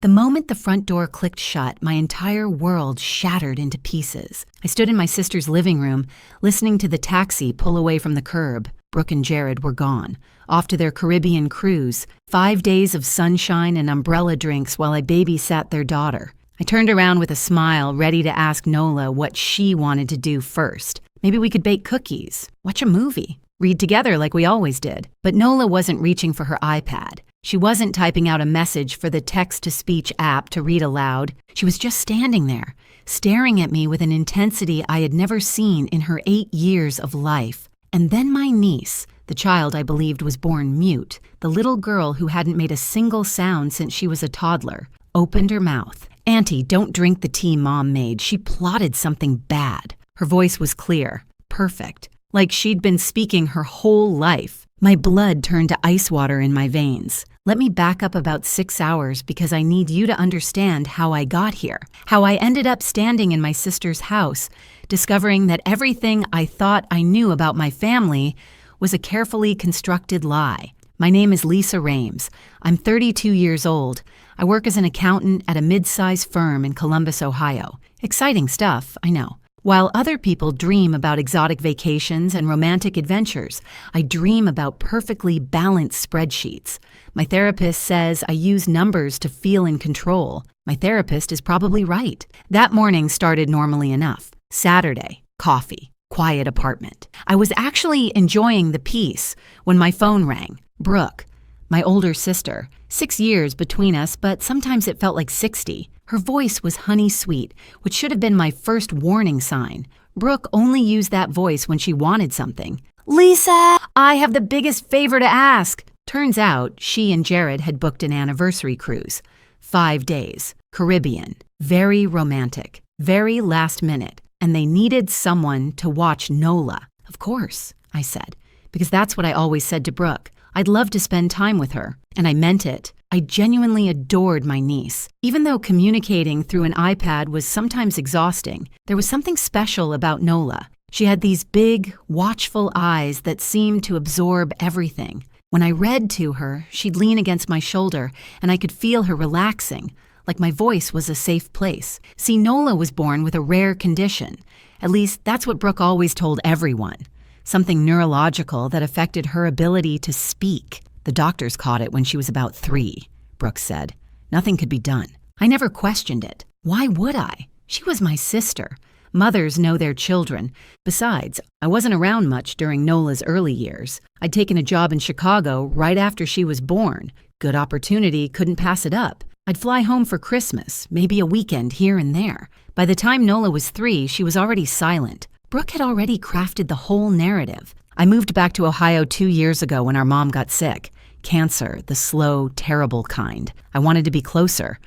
The moment the front door clicked shut, my entire world shattered into pieces. I stood in my sister's living room, listening to the taxi pull away from the curb. Brooke and Jared were gone, off to their Caribbean cruise, 5 days of sunshine and umbrella drinks while I babysat their daughter. I turned around with a smile, ready to ask Nola what she wanted to do first. Maybe we could bake cookies, watch a movie, read together like we always did. But Nola wasn't reaching for her iPad. She wasn't typing out a message for the text-to-speech app to read aloud. She was just standing there, staring at me with an intensity I had never seen in her 8 years of life. And then my niece, the child I believed was born mute, the little girl who hadn't made a single sound since she was a toddler, opened her mouth. "Auntie, don't drink the tea Mom made. She plotted something bad." Her voice was clear, perfect, like she'd been speaking her whole life. My blood turned to ice water in my veins. Let me back up about 6 hours because I need you to understand how I got here, how I ended up standing in my sister's house, discovering that everything I thought I knew about my family was a carefully constructed lie. My name is Lisa Rames. I'm 32 years old. I work as an accountant at a mid-sized firm in Columbus, Ohio. Exciting stuff, I know. While other people dream about exotic vacations and romantic adventures, I dream about perfectly balanced spreadsheets. My therapist says I use numbers to feel in control. My therapist is probably right. That morning started normally enough. Saturday, coffee, quiet apartment. I was actually enjoying the peace when my phone rang. Brooke, my older sister. 6 years between us, but sometimes it felt like 60. Her voice was honey sweet, which should have been my first warning sign. Brooke only used that voice when she wanted something. "Lisa, I have the biggest favor to ask." Turns out she and Jared had booked an anniversary cruise. 5 days, Caribbean, very romantic, very last minute, and they needed someone to watch Nola. "Of course," I said, because that's what I always said to Brooke. I'd love to spend time with her, and I meant it. I genuinely adored my niece. Even though communicating through an iPad was sometimes exhausting, there was something special about Nola. She had these big, watchful eyes that seemed to absorb everything. When I read to her, she'd lean against my shoulder, and I could feel her relaxing, like my voice was a safe place. See, Nola was born with a rare condition. At least that's what Brooke always told everyone. Something neurological that affected her ability to speak. The doctors caught it when she was about 3, Brooke said. Nothing could be done. I never questioned it. Why would I? She was my sister. Mothers know their children. Besides, I wasn't around much during Nola's early years. I'd taken a job in Chicago right after she was born. Good opportunity, couldn't pass it up. I'd fly home for Christmas, maybe a weekend here and there. By the time Nola was 3, she was already silent. Brooke had already crafted the whole narrative. I moved back to Ohio 2 years ago when our mom got sick. Cancer, the slow, terrible kind. I wanted to be closer,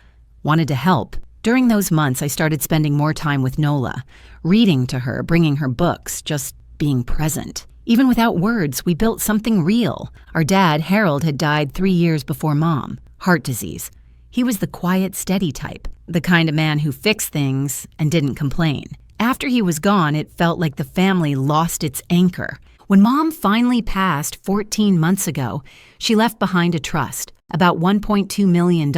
wanted to help. During those months, I started spending more time with Nola, reading to her, bringing her books, just being present. Even without words, we built something real. Our dad, Harold, had died 3 years before Mom. Heart disease. He was the quiet, steady type, the kind of man who fixed things and didn't complain. After he was gone, it felt like the family lost its anchor. When Mom finally passed 14 months ago, she left behind a trust, about $1.2 million,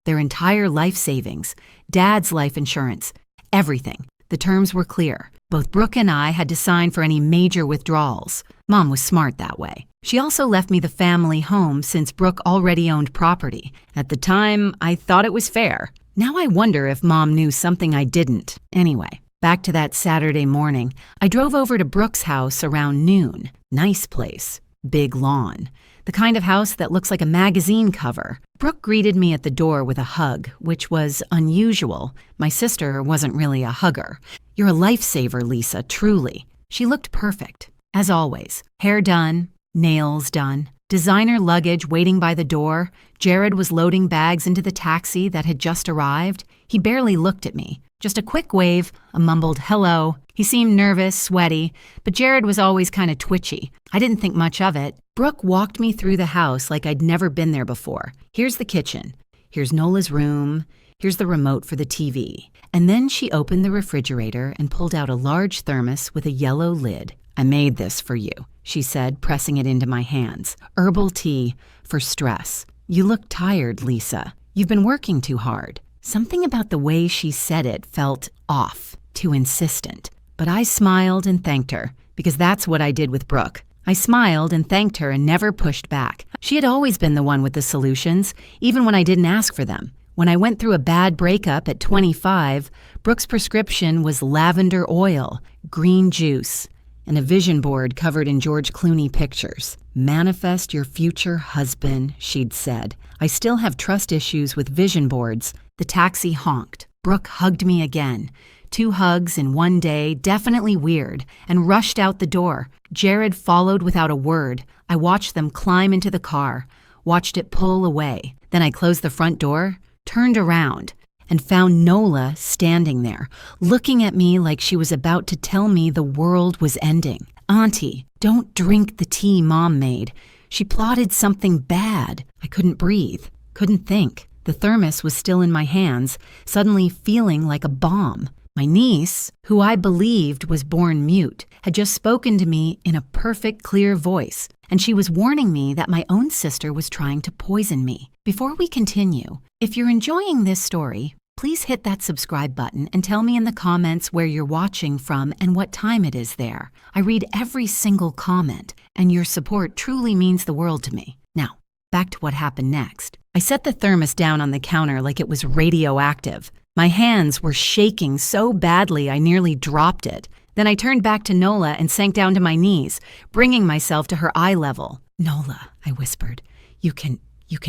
their entire life savings, Dad's life insurance, everything. The terms were clear. Both Brooke and I had to sign for any major withdrawals. Mom was smart that way. She also left me the family home since Brooke already owned property. At the time, I thought it was fair. Now I wonder if Mom knew something I didn't. Anyway. Back to that Saturday morning, I drove over to Brooke's house around noon. Nice place. Big lawn. The kind of house that looks like a magazine cover. Brooke greeted me at the door with a hug, which was unusual. My sister wasn't really a hugger. "You're a lifesaver, Lisa, truly." She looked perfect, as always. Hair done, nails done, designer luggage waiting by the door. Jared was loading bags into the taxi that had just arrived. He barely looked at me. Just a quick wave, a mumbled hello. He seemed nervous, sweaty, but Jared was always kind of twitchy. I didn't think much of it. Brooke walked me through the house like I'd never been there before. Here's the kitchen. Here's Nola's room. Here's the remote for the TV. And then she opened the refrigerator and pulled out a large thermos with a yellow lid. "I made this for you," she said, pressing it into my hands. "Herbal tea for stress. You look tired, Lisa. "You've been working too hard." Something about the way she said it felt off, too insistent. But I smiled and thanked her, because that's what I did with Brooke. I smiled and thanked her and never pushed back. She had always been the one with the solutions, even when I didn't ask for them. When I went through a bad breakup at 25, Brooke's prescription was lavender oil, green juice, and a vision board covered in George Clooney pictures. "Manifest your future husband," she'd said. I still have trust issues with vision boards. The taxi honked. Brooke hugged me again. 2 hugs in one day, definitely weird, and rushed out the door. Jared followed without a word. I watched them climb into the car, watched it pull away. Then I closed the front door, turned around, and found Nola standing there, looking at me like she was about to tell me the world was ending. "Auntie, don't drink the tea Mom made. She plotted something bad." I couldn't breathe, couldn't think. The thermos was still in my hands, suddenly feeling like a bomb. My niece, who I believed was born mute, had just spoken to me in a perfect, clear voice, and she was warning me that my own sister was trying to poison me. Before we continue, if you're enjoying this story, please hit that subscribe button and tell me in the comments where you're watching from and what time it is there. I read every single comment, and your support truly means the world to me. Now, back to what happened next. I set the thermos down on the counter like it was radioactive. My hands were shaking so badly I nearly dropped it. Then I turned back to Nola and sank down to my knees, bringing myself to her eye level. "Nola," I whispered, you can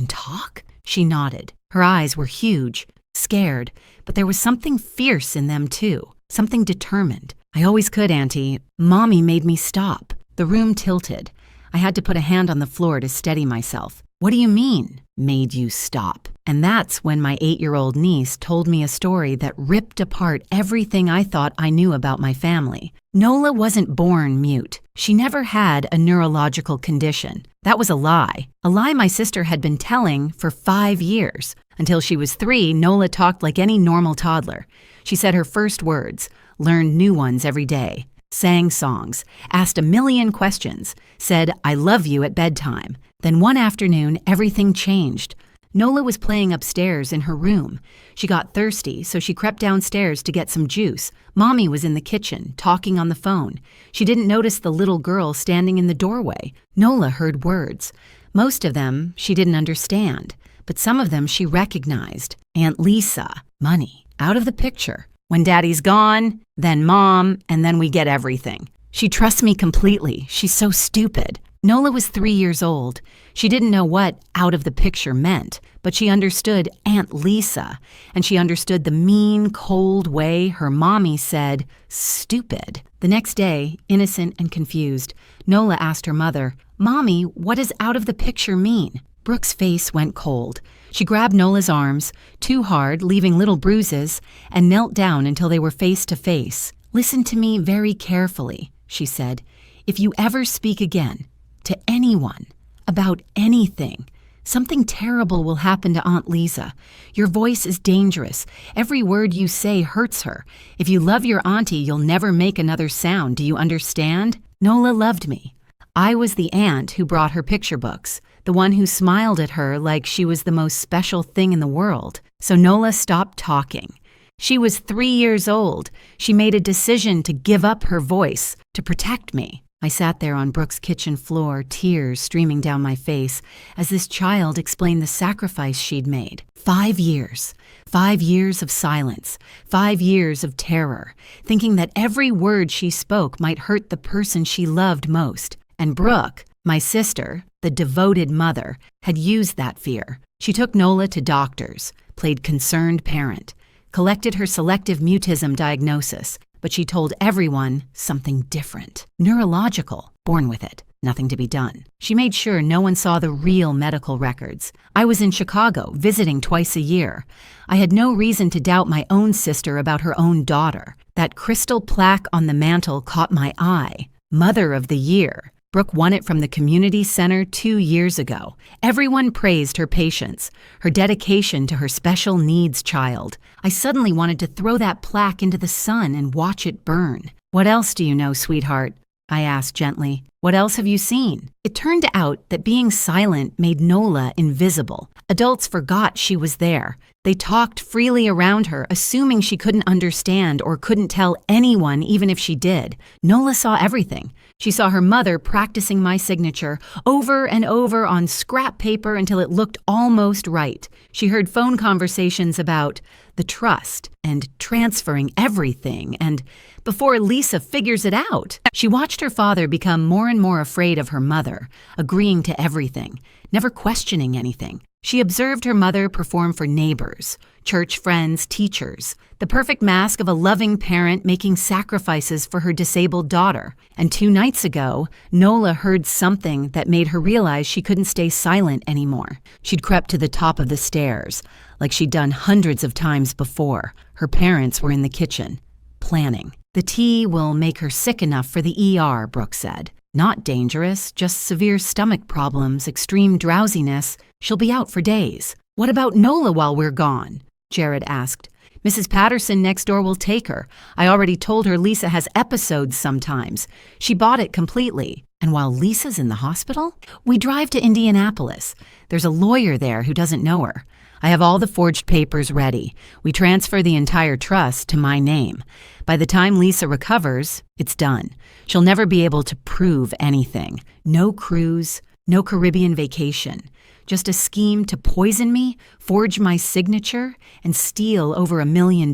talk?" She nodded. Her eyes were huge, scared, but there was something fierce in them too, something determined. "I always could, Auntie. Mommy made me stop." The room tilted. I had to put a hand on the floor to steady myself. "What do you mean, made you stop?" And that's when my 8-year-old niece told me a story that ripped apart everything I thought I knew about my family. Nola wasn't born mute. She never had a neurological condition. That was a lie my sister had been telling for 5 years. Until she was 3, Nola talked like any normal toddler. She said her first words, learned new ones every day, sang songs, asked a million questions, said, "I love you" at bedtime. Then one afternoon, everything changed. Nola was playing upstairs in her room. She got thirsty, so she crept downstairs to get some juice. Mommy was in the kitchen, talking on the phone. She didn't notice the little girl standing in the doorway. Nola heard words. Most of them she didn't understand, but some of them she recognized. Aunt Lisa, money, out of the picture. When Daddy's gone, then Mom, and then we get everything. She trusts me completely. She's so stupid. Nola was 3 years old. She didn't know what out of the picture meant, but she understood Aunt Lisa, and she understood the mean, cold way her mommy said, "stupid." The next day, innocent and confused, Nola asked her mother, "Mommy, what does out of the picture mean?" Brooke's face went cold. She grabbed Nola's arms, too hard, leaving little bruises, and knelt down until they were face to face. "Listen to me very carefully," she said. "If you ever speak again, to anyone, about anything, something terrible will happen to Aunt Lisa. Your voice is dangerous. Every word you say hurts her. If you love your auntie, you'll never make another sound. Do you understand?" Nola loved me. I was the aunt who brought her picture books, the one who smiled at her like she was the most special thing in the world. So Nola stopped talking. She was 3 years old. She made a decision to give up her voice, to protect me. I sat there on Brooke's kitchen floor, tears streaming down my face, as this child explained the sacrifice she'd made. 5 years. 5 years of silence. 5 years of terror, thinking that every word she spoke might hurt the person she loved most. And Brooke, my sister, the devoted mother, had used that fear. She took Nola to doctors, played concerned parent, collected her selective mutism diagnosis, but she told everyone something different. Neurological, born with it, nothing to be done. She made sure no one saw the real medical records. I was in Chicago, visiting twice a year. I had no reason to doubt my own sister about her own daughter. That crystal plaque on the mantle caught my eye. Mother of the Year. Brooke won it from the community center 2 years ago. Everyone praised her patience, her dedication to her special needs child. I suddenly wanted to throw that plaque into the sun and watch it burn. "What else do you know, sweetheart?" I asked gently. What else have you seen? It turned out that being silent made Nola invisible. Adults forgot she was there. They talked freely around her, assuming she couldn't understand or couldn't tell anyone even if she did. Nola saw everything. She saw her mother practicing my signature over and over on scrap paper until it looked almost right. She heard phone conversations about the trust and transferring everything, and before Lisa figures it out, she watched her father become more and more afraid of her mother, agreeing to everything, never questioning anything. She observed her mother perform for neighbors, church friends, teachers, the perfect mask of a loving parent making sacrifices for her disabled daughter. And 2 nights ago, Nola heard something that made her realize she couldn't stay silent anymore. She'd crept to the top of the stairs, like she'd done hundreds of times before. Her parents were in the kitchen, planning. The tea will make her sick enough for the ER, Brooke said. Not dangerous, just severe stomach problems, extreme drowsiness. She'll be out for days. What about Nola while we're gone? Jared asked. Mrs. Patterson next door will take her. I already told her Lisa has episodes sometimes. She bought it completely. And while Lisa's in the hospital, we drive to Indianapolis. There's a lawyer there who doesn't know her. I have all the forged papers ready. We transfer the entire trust to my name. By the time Lisa recovers, it's done. She'll never be able to prove anything. No cruise, no Caribbean vacation. Just a scheme to poison me, forge my signature, and steal over $1 million.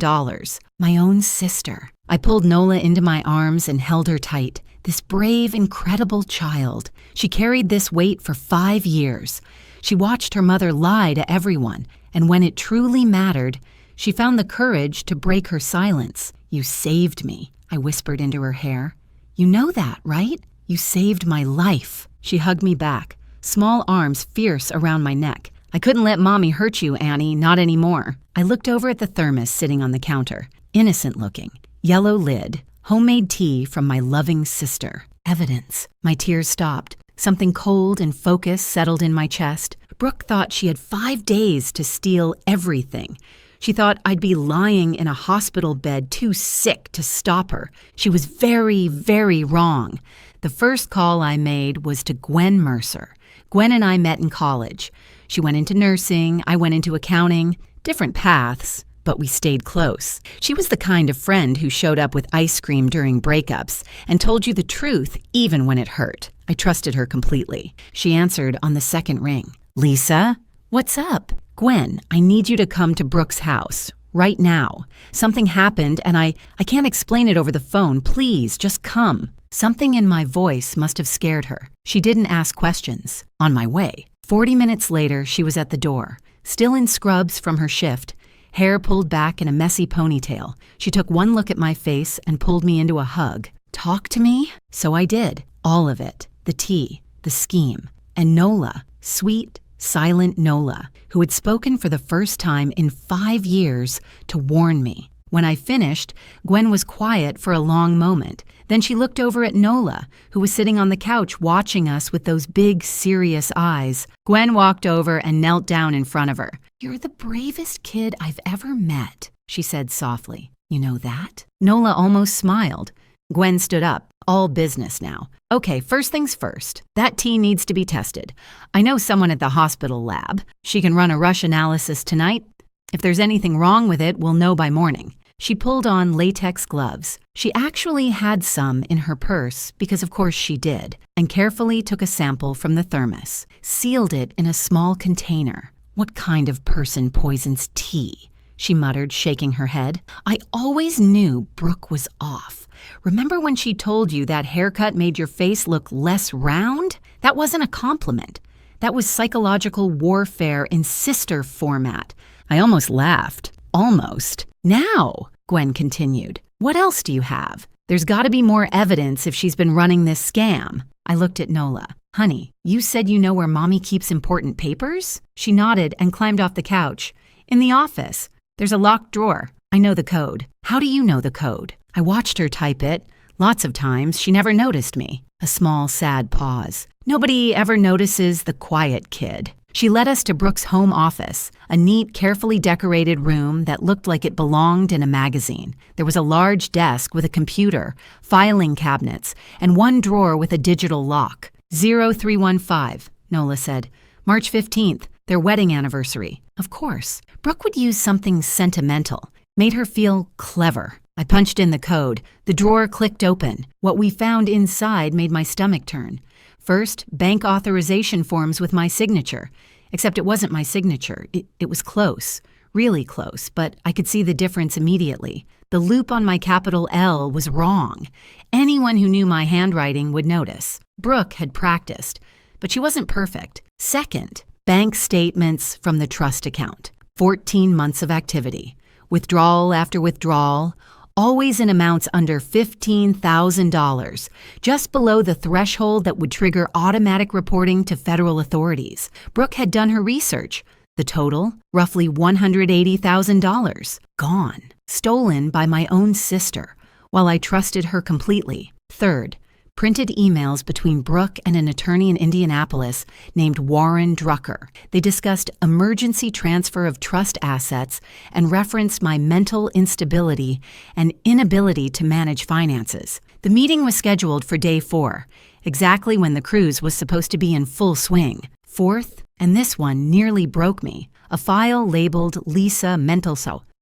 My own sister. I pulled Nola into my arms and held her tight. This brave, incredible child. She carried this weight for 5 years. She watched her mother lie to everyone, and when it truly mattered, she found the courage to break her silence. You saved me, I whispered into her hair. You know that, right? You saved my life. She hugged me back, small arms fierce around my neck. I couldn't let Mommy hurt you, Annie, not anymore. I looked over at the thermos sitting on the counter, innocent looking, yellow lid, homemade tea from my loving sister. Evidence. My tears stopped. Something cold and focused settled in my chest. Brooke thought she had 5 days to steal everything. She thought I'd be lying in a hospital bed too sick to stop her. She was very, very wrong. The first call I made was to Gwen Mercer. Gwen and I met in college. She went into nursing, I went into accounting. Different paths, but we stayed close. She was the kind of friend who showed up with ice cream during breakups and told you the truth even when it hurt. I trusted her completely. She answered on the second ring. Lisa, what's up? Gwen, I need you to come to Brooke's house right now. Something happened and I can't explain it over the phone. Please, just come. Something in my voice must have scared her. She didn't ask questions. On my way. 40 minutes later, she was at the door, still in scrubs from her shift, hair pulled back in a messy ponytail. She took one look at my face and pulled me into a hug. Talk to me? So I did. All of it. The tea, the scheme, and Nola, sweet, silent Nola, who had spoken for the first time in 5 years to warn me. When I finished, Gwen was quiet for a long moment. Then she looked over at Nola, who was sitting on the couch watching us with those big, serious eyes. Gwen walked over and knelt down in front of her. You're the bravest kid I've ever met, she said softly. You know that? Nola almost smiled. Gwen stood up. All business now. Okay, first things first. That tea needs to be tested. I know someone at the hospital lab. She can run a rush analysis tonight. If there's anything wrong with it, we'll know by morning. She pulled on latex gloves. She actually had some in her purse, because of course she did, and carefully took a sample from the thermos, sealed it in a small container. What kind of person poisons tea? She muttered, shaking her head. I always knew Brooke was off. Remember when she told you that haircut made your face look less round? That wasn't a compliment. That was psychological warfare in sister format. I almost laughed. Almost. Now, Gwen continued, what else do you have? There's got to be more evidence if she's been running this scam. I looked at Nola. Honey, you said you know where Mommy keeps important papers? She nodded and climbed off the couch. In the office. There's a locked drawer. I know the code. How do you know the code? I watched her type it. Lots of times, she never noticed me. A small, sad pause. Nobody ever notices the quiet kid. She led us to Brooke's home office, a neat, carefully decorated room that looked like it belonged in a magazine. There was a large desk with a computer, filing cabinets, and one drawer with a digital lock. 0315, Nola said. March 15th, their wedding anniversary. Of course. Brooke would use something sentimental. Made her feel clever. I punched in the code. The drawer clicked open. What we found inside made my stomach turn. First, bank authorization forms with my signature. Except it wasn't my signature. It was close. Really close, but I could see the difference immediately. The loop on my capital L was wrong. Anyone who knew my handwriting would notice. Brooke had practiced, but she wasn't perfect. Second, bank statements from the trust account. 14 months of activity. Withdrawal after withdrawal, always in amounts under $15,000, just below the threshold that would trigger automatic reporting to federal authorities. Brooke had done her research. The total, roughly $180,000. Gone. Stolen by my own sister, while I trusted her completely. Third, printed emails between Brooke and an attorney in Indianapolis named Warren Drucker. They discussed emergency transfer of trust assets and referenced my mental instability and inability to manage finances. The meeting was scheduled for day 4, exactly when the cruise was supposed to be in full swing. Fourth, and this one nearly broke me, a file labeled Lisa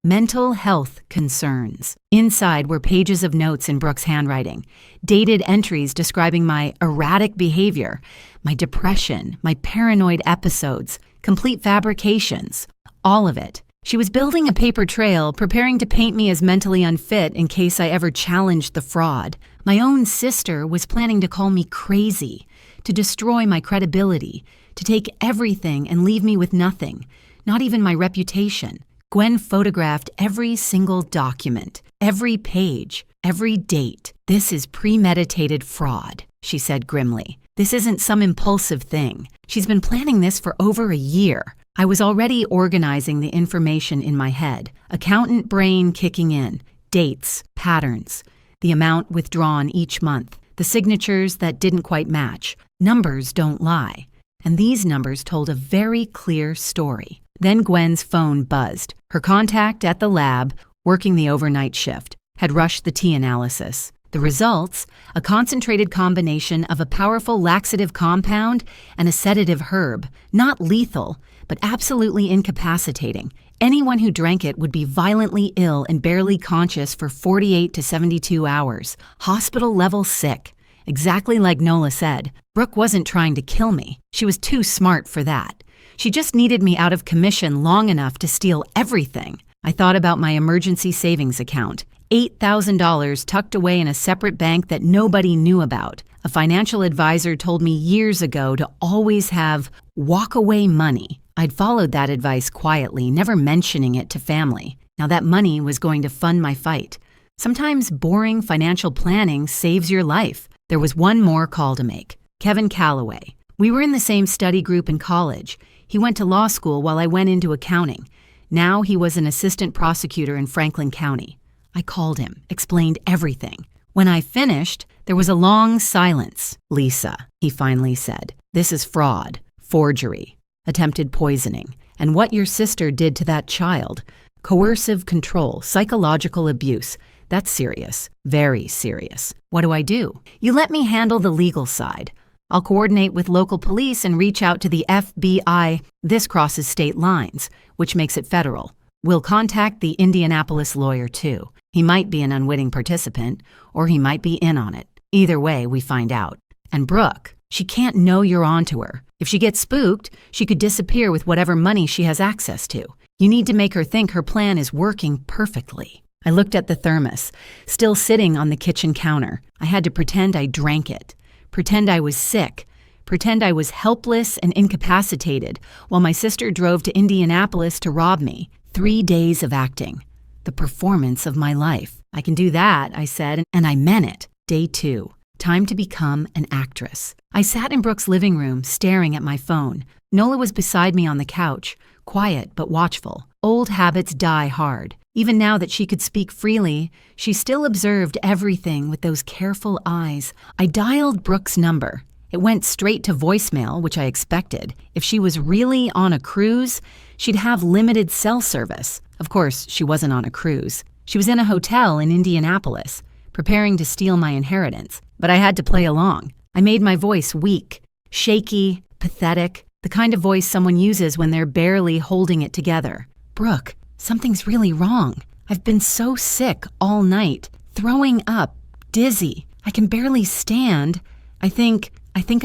Mental health concerns. Inside were pages of notes in Brooke's handwriting, dated entries describing my erratic behavior, my depression, my paranoid episodes, complete fabrications, all of it. She was building a paper trail, preparing to paint me as mentally unfit in case I ever challenged the fraud. My own sister was planning to call me crazy, to destroy my credibility, to take everything and leave me with nothing, not even my reputation. Gwen photographed every single document, every page, every date. This is premeditated fraud, she said grimly. This isn't some impulsive thing. She's been planning this for over a year. I was already organizing the information in my head, accountant brain kicking in, dates, patterns, the amount withdrawn each month, the signatures that didn't quite match. Numbers don't lie. And these numbers told a very clear story. Then Gwen's phone buzzed. Her contact at the lab, working the overnight shift, had rushed the tea analysis. The results, a concentrated combination of a powerful laxative compound and a sedative herb, not lethal, but absolutely incapacitating. Anyone who drank it would be violently ill and barely conscious for 48 to 72 hours. Hospital-level sick. Exactly like Nola said, Brooke wasn't trying to kill me. She was too smart for that. She just needed me out of commission long enough to steal everything. I thought about my emergency savings account, $8,000 tucked away in a separate bank that nobody knew about. A financial advisor told me years ago to always have walk-away money. I'd followed that advice quietly, never mentioning it to family. Now that money was going to fund my fight. Sometimes boring financial planning saves your life. There was one more call to make. Kevin Calloway. We were in the same study group in college. He went to law school while I went into accounting. Now he was an assistant prosecutor in Franklin County. I called him, explained everything. When I finished, there was a long silence. Lisa, he finally said, this is fraud, forgery, attempted poisoning, and what your sister did to that child. Coercive control, psychological abuse. That's serious, very serious. What do I do? You let me handle the legal side. I'll coordinate with local police and reach out to the FBI. This crosses state lines, which makes it federal. We'll contact the Indianapolis lawyer too. He might be an unwitting participant, or he might be in on it. Either way, we find out. And Brooke, she can't know you're onto her. If she gets spooked, she could disappear with whatever money she has access to. You need to make her think her plan is working perfectly. I looked at the thermos, still sitting on the kitchen counter. I had to pretend I drank it. Pretend I was sick, pretend I was helpless and incapacitated while my sister drove to Indianapolis to rob me. 3 days of acting. The performance of my life. I can do that, I said, and I meant it. Day 2. Time to become an actress. I sat in Brooke's living room, staring at my phone. Nola was beside me on the couch, quiet but watchful. Old habits die hard. Even now that she could speak freely, she still observed everything with those careful eyes. I dialed Brooke's number. It went straight to voicemail, which I expected. If she was really on a cruise, she'd have limited cell service. Of course, she wasn't on a cruise. She was in a hotel in Indianapolis, preparing to steal my inheritance. But I had to play along. I made my voice weak, shaky, pathetic, the kind of voice someone uses when they're barely holding it together. Brooke, something's really wrong. I've been so sick all night, throwing up, dizzy. I can barely stand. I think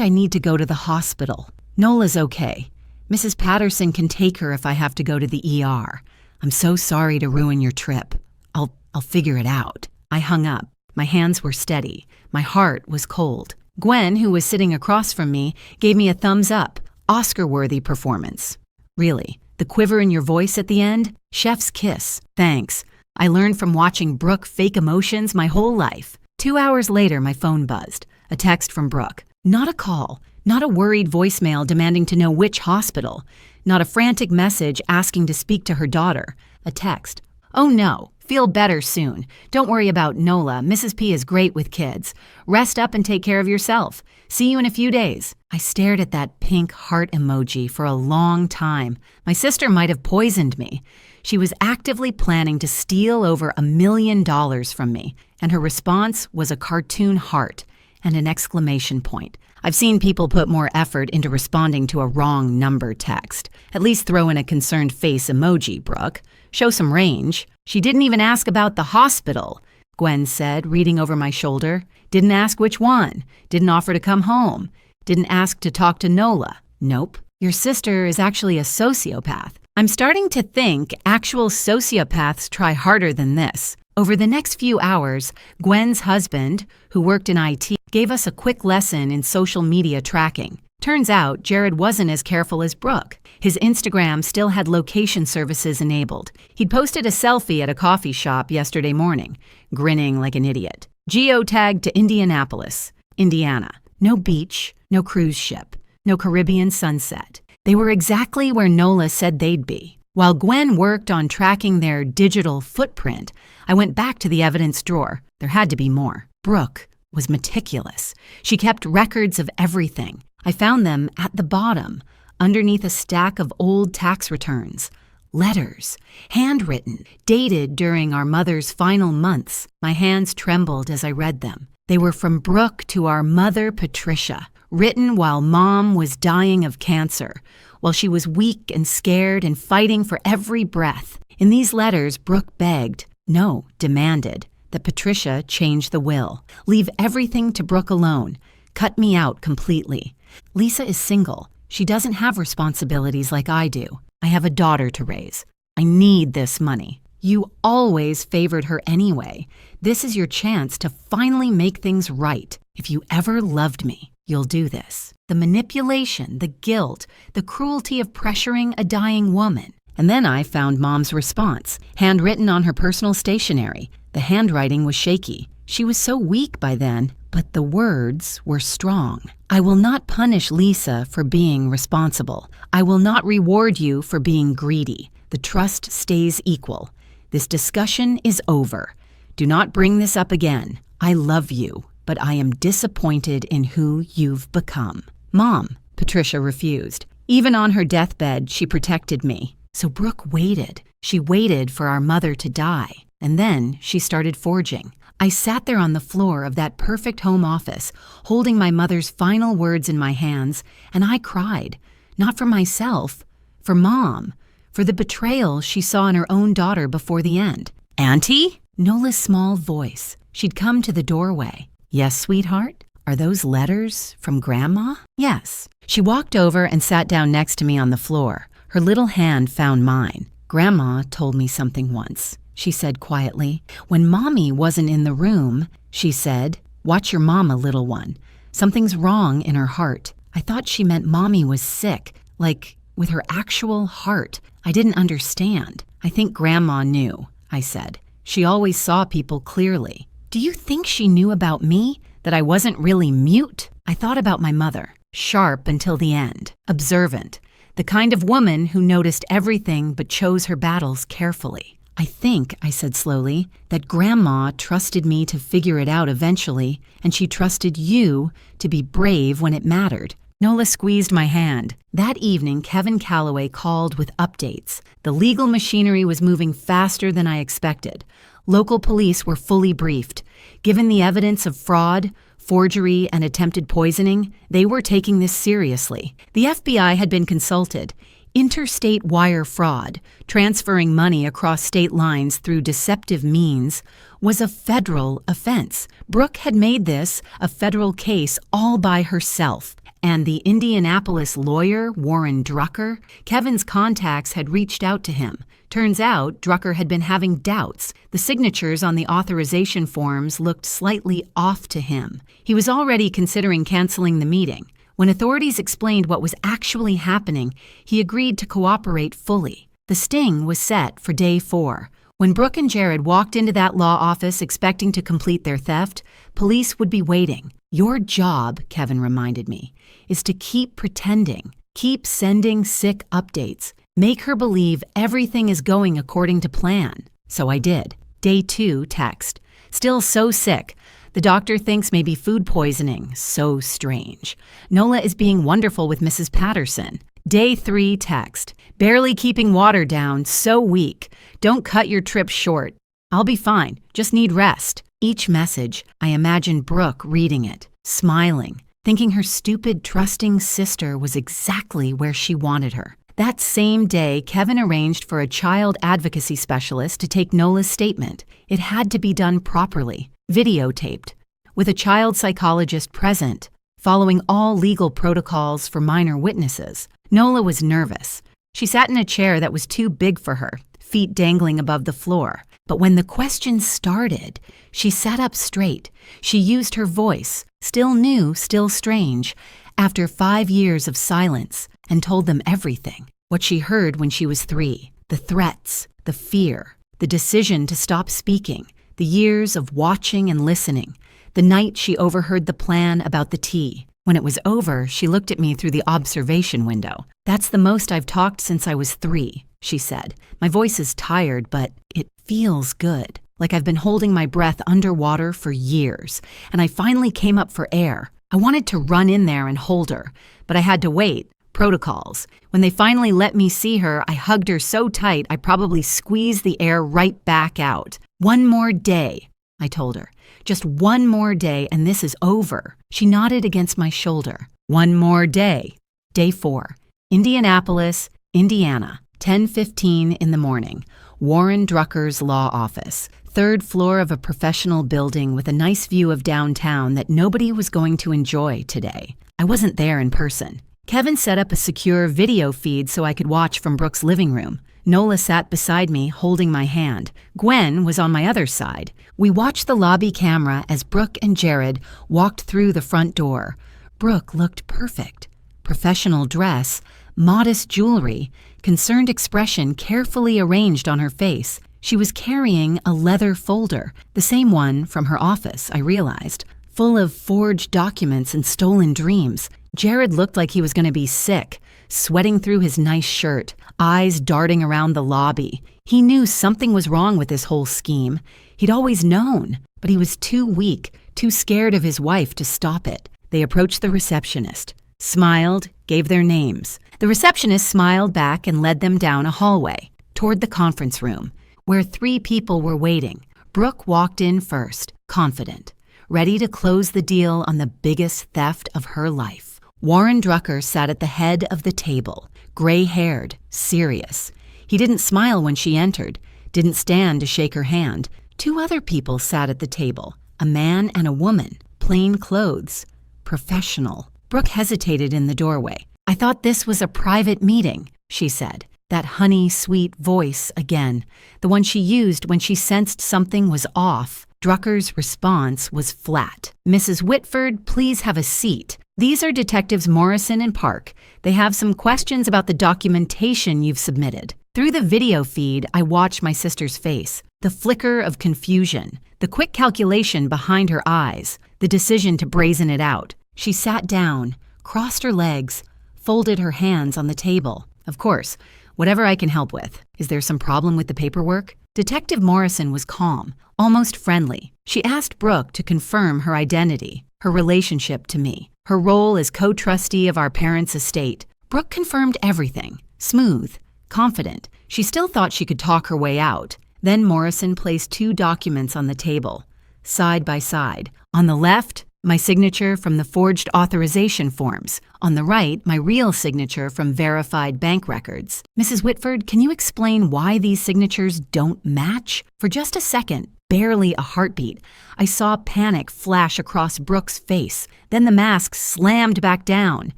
I need to go to the hospital. Nola's okay. Mrs. Patterson can take her if I have to go to the ER. I'm so sorry to ruin your trip. I'll figure it out. I hung up. My hands were steady. My heart was cold. Gwen, who was sitting across from me, gave me a thumbs up. Oscar-worthy performance. Really, the quiver in your voice at the end? Chef's kiss. Thanks. I learned from watching Brooke fake emotions my whole life. 2 hours later, my phone buzzed. A text from Brooke. Not a call. Not a worried voicemail demanding to know which hospital. Not a frantic message asking to speak to her daughter. A text. Oh no. Feel better soon. Don't worry about Nola. Mrs. P is great with kids. Rest up and take care of yourself. See you in a few days. I stared at that pink heart emoji for a long time. My sister might have poisoned me. She was actively planning to steal over $1 million from me, and her response was a cartoon heart and an exclamation point. I've seen people put more effort into responding to a wrong number text. At least throw in a concerned face emoji, Brooke. Show some range. She didn't even ask about the hospital, Gwen said, reading over my shoulder. Didn't ask which one. Didn't offer to come home. Didn't ask to talk to Nola. Nope. Your sister is actually a sociopath. I'm starting to think actual sociopaths try harder than this. Over the next few hours, Gwen's husband, who worked in IT, gave us a quick lesson in social media tracking. Turns out, Jared wasn't as careful as Brooke. His Instagram still had location services enabled. He'd posted a selfie at a coffee shop yesterday morning, grinning like an idiot. Geotagged to Indianapolis, Indiana. No beach, no cruise ship, no Caribbean sunset. They were exactly where Nola said they'd be. While Gwen worked on tracking their digital footprint, I went back to the evidence drawer. There had to be more. Brooke was meticulous. She kept records of everything. I found them at the bottom, underneath a stack of old tax returns. Letters, handwritten, dated during our mother's final months. My hands trembled as I read them. They were from Brooke to our mother, Patricia, written while Mom was dying of cancer, while she was weak and scared and fighting for every breath. In these letters, Brooke begged, no, demanded, that Patricia change the will, leave everything to Brooke alone, cut me out completely. Lisa is single. She doesn't have responsibilities like I do. I have a daughter to raise. I need this money. You always favored her anyway. This is your chance to finally make things right. If you ever loved me, you'll do this. The manipulation, the guilt, the cruelty of pressuring a dying woman. And then I found Mom's response, handwritten on her personal stationery. The handwriting was shaky. She was so weak by then, but the words were strong. I will not punish Lisa for being responsible. I will not reward you for being greedy. The trust stays equal. This discussion is over. Do not bring this up again. I love you, but I am disappointed in who you've become. Mom, Patricia refused. Even on her deathbed, she protected me. So Brooke waited. She waited for our mother to die. And then she started forging. I sat there on the floor of that perfect home office, holding my mother's final words in my hands, and I cried. Not for myself, for Mom, for the betrayal she saw in her own daughter before the end. Auntie? Nola's small voice. She'd come to the doorway. Yes, sweetheart? Are those letters from Grandma? Yes. She walked over and sat down next to me on the floor. Her little hand found mine. Grandma told me something once. She said quietly. When Mommy wasn't in the room, she said, watch your mama, little one. Something's wrong in her heart. I thought she meant Mommy was sick, like with her actual heart. I didn't understand. I think Grandma knew, I said. She always saw people clearly. Do you think she knew about me? That I wasn't really mute? I thought about my mother. Sharp until the end. Observant. The kind of woman who noticed everything but chose her battles carefully. "I think," I said slowly, "that Grandma trusted me to figure it out eventually, and she trusted you to be brave when it mattered." Nola squeezed my hand. That evening, Kevin Calloway called with updates. The legal machinery was moving faster than I expected. Local police were fully briefed. Given the evidence of fraud, forgery, and attempted poisoning, they were taking this seriously. The FBI had been consulted. Interstate wire fraud, transferring money across state lines through deceptive means, was a federal offense. Brooke had made this a federal case all by herself. And the Indianapolis lawyer, Warren Drucker, Kevin's contacts had reached out to him. Turns out, Drucker had been having doubts. The signatures on the authorization forms looked slightly off to him. He was already considering canceling the meeting. When authorities explained what was actually happening, he agreed to cooperate fully. The sting was set for day 4. When Brooke and Jared walked into that law office expecting to complete their theft, police would be waiting. "Your job," Kevin reminded me, "is to keep pretending, keep sending sick updates, make her believe everything is going according to plan." So I did. Day 2 text. "Still so sick. The doctor thinks maybe food poisoning. So strange. Nola is being wonderful with Mrs. Patterson." Day 3 text. "Barely keeping water down. So weak. Don't cut your trip short. I'll be fine. Just need rest." Each message, I imagined Brooke reading it, smiling, thinking her stupid, trusting sister was exactly where she wanted her. That same day, Kevin arranged for a child advocacy specialist to take Nola's statement. It had to be done properly, videotaped, with a child psychologist present, following all legal protocols for minor witnesses. Nola was nervous. She sat in a chair that was too big for her, feet dangling above the floor. But when the questions started, she sat up straight. She used her voice, still new, still strange, after 5 years of silence, and told them everything. What she heard when she was 3, the threats, the fear, the decision to stop speaking, the years of watching and listening, the night she overheard the plan about the tea. When it was over, she looked at me through the observation window. "That's the most I've talked since I was 3, she said. "My voice is tired, but it feels good, like I've been holding my breath underwater for years, and I finally came up for air. I wanted to run in there and hold her, but I had to wait. Protocols. When they finally let me see her, I hugged her so tight I probably squeezed the air right back out. 1 more day, I told her. Just 1 more day and this is over." She nodded against my shoulder. 1 more day. Day 4. Indianapolis, Indiana, 10:15 in the morning. Warren Drucker's law office. 3rd floor of a professional building with a nice view of downtown that nobody was going to enjoy today. I wasn't there in person. Kevin set up a secure video feed so I could watch from Brooke's living room. Nola sat beside me, holding my hand. Gwen was on my other side. We watched the lobby camera as Brooke and Jared walked through the front door. Brooke looked perfect. Professional dress, modest jewelry, concerned expression carefully arranged on her face. She was carrying a leather folder, the same one from her office, I realized, full of forged documents and stolen dreams. Jared looked like he was going to be sick, sweating through his nice shirt, eyes darting around the lobby. He knew something was wrong with this whole scheme. He'd always known, but he was too weak, too scared of his wife to stop it. They approached the receptionist, smiled, gave their names. The receptionist smiled back and led them down a hallway, toward the conference room, where 3 people were waiting. Brooke walked in first, confident, ready to close the deal on the biggest theft of her life. Warren Drucker sat at the head of the table, gray-haired, serious. He didn't smile when she entered, didn't stand to shake her hand. 2 other people sat at the table, a man and a woman, plain clothes, professional. Brooke hesitated in the doorway. "I thought this was a private meeting," she said, that honey, sweet voice again, the one she used when she sensed something was off. Drucker's response was flat. "Mrs. Whitford, please have a seat. These are Detectives Morrison and Park. They have some questions about the documentation you've submitted." Through the video feed, I watched my sister's face, the flicker of confusion, the quick calculation behind her eyes, the decision to brazen it out. She sat down, crossed her legs, folded her hands on the table. "Of course, whatever I can help with. Is there some problem with the paperwork?" Detective Morrison was calm, almost friendly. She asked Brooke to confirm her identity, her relationship to me, her role as co-trustee of our parents' estate. Brooke confirmed everything, smooth, confident. She still thought she could talk her way out. Then Morrison placed 2 documents on the table, side by side. On the left, my signature from the forged authorization forms. On the right, my real signature from verified bank records. Mrs. Whitford, can you explain why these signatures don't match? For just a second, barely a heartbeat, I saw panic flash across Brooke's face. Then the mask slammed back down.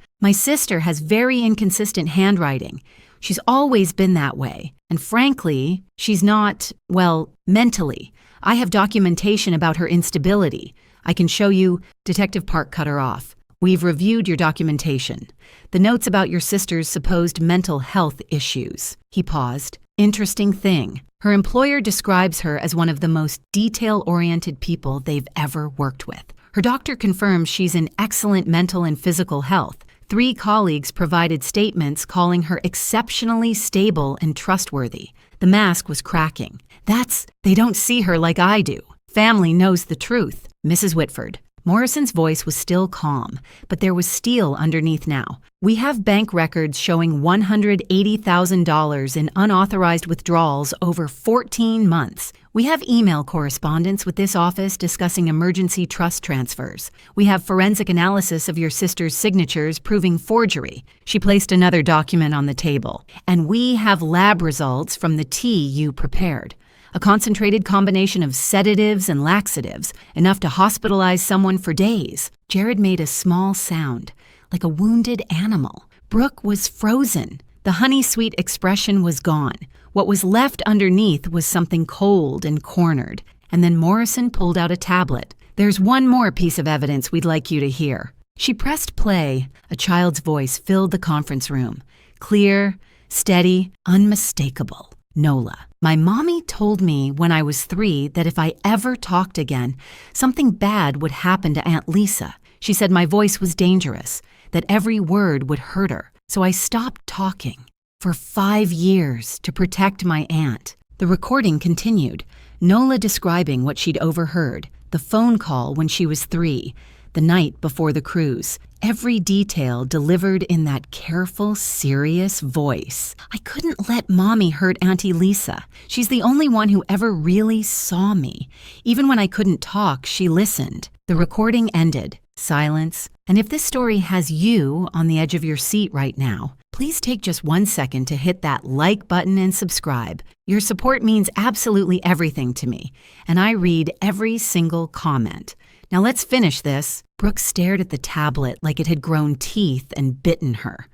My sister has very inconsistent handwriting. She's always been that way. And frankly, she's not, well, mentally. I have documentation about her instability. I can show you. Detective Park cut her off. We've reviewed your documentation. The notes about your sister's supposed mental health issues. He paused. Interesting thing. Her employer describes her as one of the most detail-oriented people they've ever worked with. Her doctor confirms she's in excellent mental and physical health. 3 colleagues provided statements calling her exceptionally stable and trustworthy. The mask was cracking. They don't see her like I do. Family knows the truth. Mrs. Whitford. Morrison's voice was still calm, but there was steel underneath now. We have bank records showing $180,000 in unauthorized withdrawals over 14 months. We have email correspondence with this office discussing emergency trust transfers. We have forensic analysis of your sister's signatures proving forgery. She placed another document on the table. And we have lab results from the tea you prepared. A concentrated combination of sedatives and laxatives, enough to hospitalize someone for days. Jared made a small sound, like a wounded animal. Brooke was frozen. The honey-sweet expression was gone. What was left underneath was something cold and cornered. And then Morrison pulled out a tablet. There's one more piece of evidence we'd like you to hear. She pressed play. A child's voice filled the conference room. Clear, steady, unmistakable. Nola. My mommy told me when I was 3 that if I ever talked again, something bad would happen to Aunt Lisa. She said my voice was dangerous, that every word would hurt her. So I stopped talking. For 5 years to protect my aunt. The recording continued, Nola describing what she'd overheard, the phone call when she was 3, the night before the cruise. Every detail delivered in that careful, serious voice. I couldn't let Mommy hurt Auntie Lisa. She's the only one who ever really saw me. Even when I couldn't talk, she listened. The recording ended. Silence. And if this story has you on the edge of your seat right now, please take just 1 second to hit that like button and subscribe. Your support means absolutely everything to me, and I read every single comment. Now let's finish this. Brooke stared at the tablet like it had grown teeth and bitten her.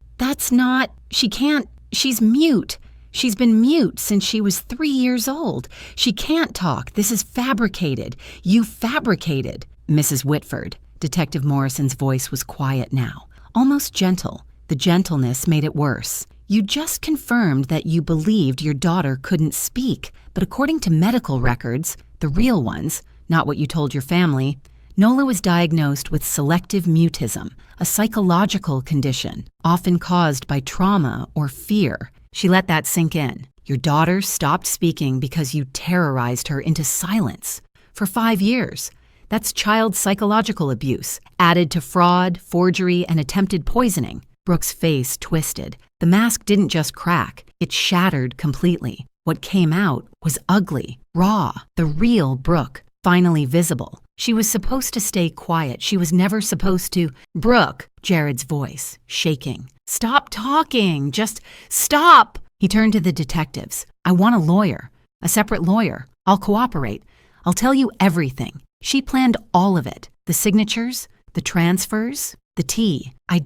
She's mute. She's been mute since she was 3 years old. She can't talk. This is fabricated. You fabricated. Mrs. Whitford. Detective Morrison's voice was quiet now, almost gentle. The gentleness made it worse. You just confirmed that you believed your daughter couldn't speak, but according to medical records, the real ones, not what you told your family, Nola was diagnosed with selective mutism, a psychological condition, often caused by trauma or fear. She let that sink in. Your daughter stopped speaking because you terrorized her into silence. For 5 years. That's child psychological abuse, added to fraud, forgery, and attempted poisoning. Brooke's face twisted. The mask didn't just crack, it shattered completely. What came out was ugly, raw, the real Brooke, finally visible. She was supposed to stay quiet. She was never supposed to. Brooke, Jared's voice, shaking. Stop talking. Just stop. He turned to the detectives. I want a lawyer, a separate lawyer. I'll cooperate. I'll tell you everything. She planned all of it. The signatures, the transfers, the tea. I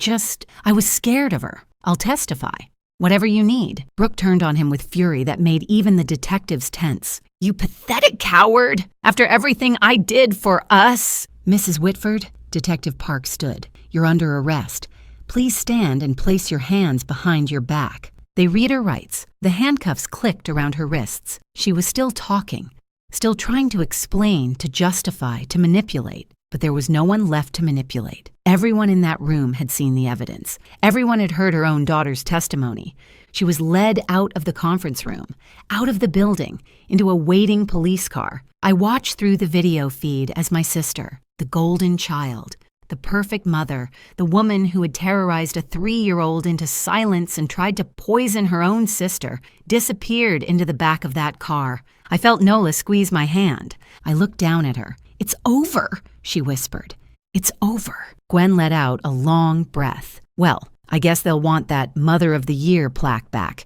was scared of her. I'll testify. Whatever you need. Brooke turned on him with fury that made even the detectives tense. You pathetic coward! After everything I did for us! Mrs. Whitford, Detective Park stood. You're under arrest. Please stand and place your hands behind your back. They read her rights. The handcuffs clicked around her wrists. She was still talking, still trying to explain, to justify, to manipulate. But there was no one left to manipulate. Everyone in that room had seen the evidence. Everyone had heard her own daughter's testimony. She was led out of the conference room, out of the building, into a waiting police car. I watched through the video feed as my sister, the golden child, the perfect mother, the woman who had terrorized a 3-year-old into silence and tried to poison her own sister, disappeared into the back of that car. I felt Nola squeeze my hand. I looked down at her. "It's over," she whispered. "It's over." Gwen let out a long breath. "Well, I guess they'll want that Mother of the Year plaque back.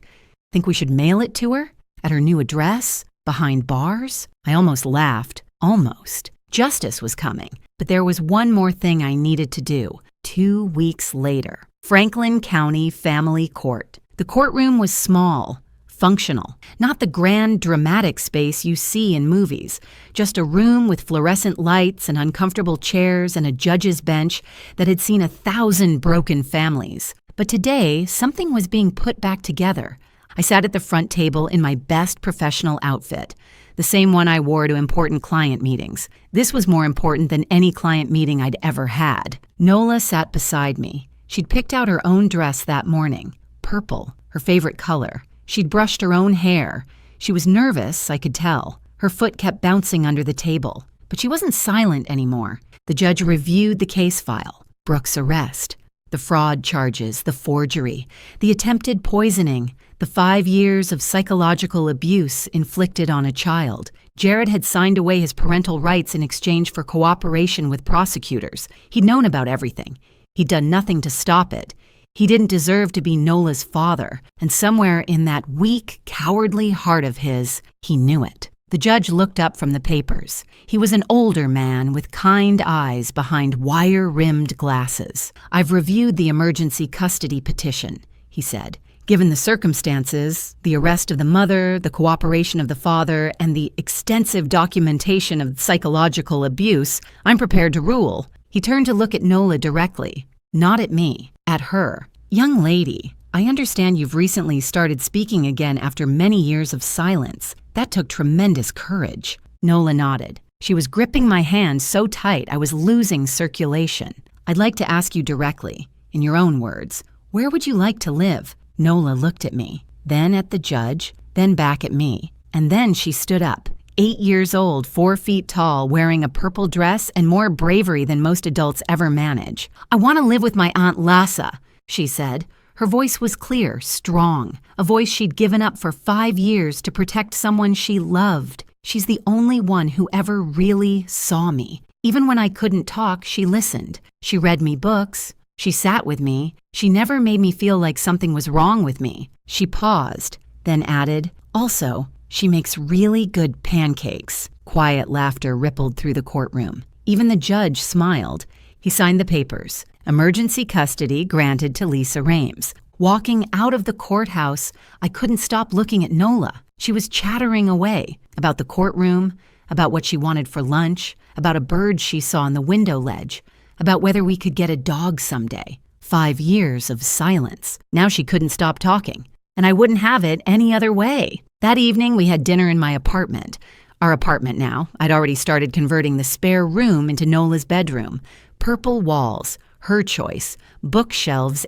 Think we should mail it to her? At her new address? Behind bars?" I almost laughed. Almost. Justice was coming. But there was one more thing I needed to do. 2 weeks later. Franklin County Family Court. The courtroom was small, functional, not the grand, dramatic space you see in movies, just a room with fluorescent lights and uncomfortable chairs and a judge's bench that had seen 1,000 broken families. But today, something was being put back together. I sat at the front table in my best professional outfit, the same one I wore to important client meetings. This was more important than any client meeting I'd ever had. Nola sat beside me. She'd picked out her own dress that morning, purple, her favorite color. She'd brushed her own hair. She was nervous, I could tell. Her foot kept bouncing under the table. But she wasn't silent anymore. The judge reviewed the case file. Brooks' arrest. The fraud charges, the forgery, the attempted poisoning, the 5 years of psychological abuse inflicted on a child. Jared had signed away his parental rights in exchange for cooperation with prosecutors. He'd known about everything. He'd done nothing to stop it. He didn't deserve to be Nola's father, and somewhere in that weak, cowardly heart of his, he knew it. The judge looked up from the papers. He was an older man with kind eyes behind wire-rimmed glasses. "I've reviewed the emergency custody petition," he said. "Given the circumstances, the arrest of the mother, the cooperation of the father, and the extensive documentation of psychological abuse, I'm prepared to rule." He turned to look at Nola directly, not at me, at her. "Young lady, I understand you've recently started speaking again after many years of silence. That took tremendous courage." Nola nodded. She was gripping my hand so tight I was losing circulation. "I'd like to ask you directly, in your own words, where would you like to live?" Nola looked at me, then at the judge, then back at me. And then she stood up, 8 years old, 4 feet tall, wearing a purple dress and more bravery than most adults ever manage. "I want to live with my Aunt Lassa," she said. Her voice was clear, strong, a voice she'd given up for 5 years to protect someone she loved. She's the only one who ever really saw me. Even when I couldn't talk, she listened. She read me books. She sat with me. She never made me feel like something was wrong with me. She paused, then added, "Also, she makes really good pancakes." Quiet laughter rippled through the courtroom. Even the judge smiled. He signed the papers. Emergency custody granted to Lisa Rames. Walking out of the courthouse, I couldn't stop looking at Nola. She was chattering away about the courtroom, about what she wanted for lunch, about a bird she saw on the window ledge, about whether we could get a dog someday. 5 years of silence. Now she couldn't stop talking, and I wouldn't have it any other way. That evening, we had dinner in my apartment. Our apartment now. I'd already started converting the spare room into Nola's bedroom. Purple walls, her choice, bookshelves